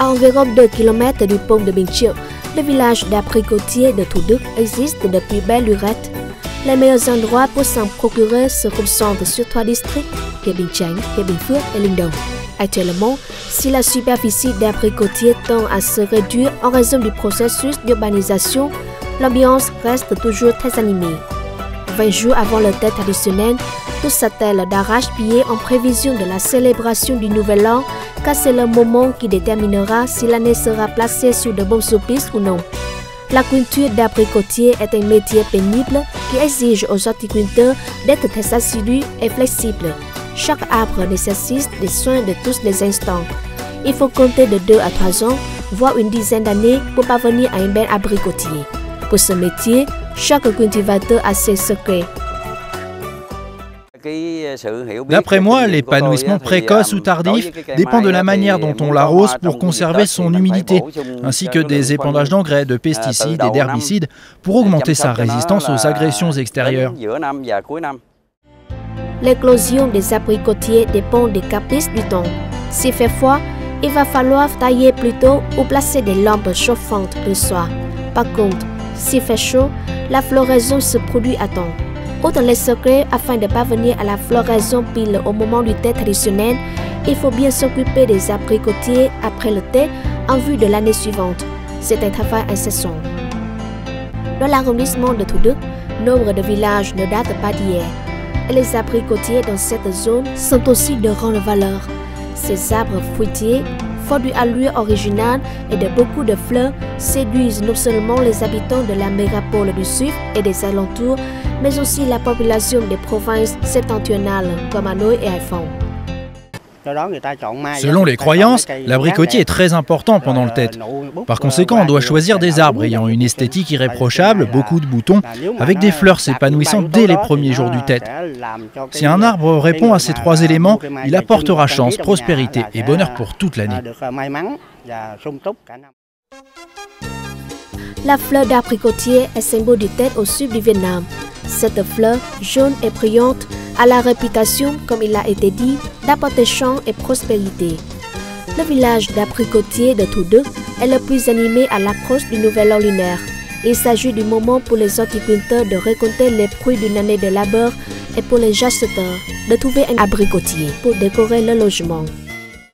À environ 2 km du pont de Bình Triệu, le village d'abricotiers de Thủ Đức existe depuis belle lurette. Les meilleurs endroits pour s'en procurer se concentrent sur 3 districts, Hiệp Bình Chánh, Hiệp Bình Phước et Linh Đồng. Actuellement, si la superficie d'abricotiers tend à se réduire en raison du processus d'urbanisation, l'ambiance reste toujours très animée. 20 jours avant le tête traditionnel, tous s'attellent d'arrache-pied en prévision de la célébration du Nouvel An, car c'est le moment qui déterminera si l'année sera placée sur de bons auspices ou non. La culture d'abricotier est un métier pénible qui exige aux horticulteurs d'être très assidus et flexibles. Chaque arbre nécessite des soins de tous les instants. Il faut compter de 2 à 3 ans, voire une dizaine d'années pour parvenir à un bel abricotier. Pour ce métier, chaque cultivateur a ses secrets. D'après moi, l'épanouissement précoce ou tardif dépend de la manière dont on l'arrose pour conserver son humidité, ainsi que des épandages d'engrais, de pesticides et d'herbicides pour augmenter sa résistance aux agressions extérieures. L'éclosion des abricotiers dépend des caprices du temps. S'il fait froid, il va falloir tailler plus tôt ou placer des lampes chauffantes le soir. Par contre, s'il fait chaud, la floraison se produit à temps. Outre les secrets, afin de parvenir à la floraison pile au moment du thé traditionnel, il faut bien s'occuper des abricotiers après le thé en vue de l'année suivante. C'est un travail incessant. Dans l'arrondissement de Thủ Đức, nombre de villages ne datent pas d'hier. Et les abricotiers dans cette zone sont aussi de grande valeur. Ces arbres fruitiers, forts d'une allure originale et de beaucoup de fleurs, séduisent non seulement les habitants de la mégapole du Sud et des alentours, mais aussi la population des provinces septentrionales comme Hanoï et Hải-Phòng. Selon les croyances, l'abricotier est très important pendant le tête. Par conséquent, on doit choisir des arbres ayant une esthétique irréprochable, beaucoup de boutons, avec des fleurs s'épanouissant dès les premiers jours du tête. Si un arbre répond à ces 3 éléments, il apportera chance, prospérité et bonheur pour toute l'année. La fleur d'abricotier est symbole du tête au sud du Vietnam. Cette fleur, jaune et brillante, a la réputation, comme il a été dit, d'apporter chance et prospérité. Le village d'abricotiers de Thủ Đức est le plus animé à l'approche du Nouvel An lunaire. Il s'agit du moment pour les horticulteurs de récolter les fruits d'une année de labeur et pour les acheteurs de trouver un abricotier pour décorer leur logement.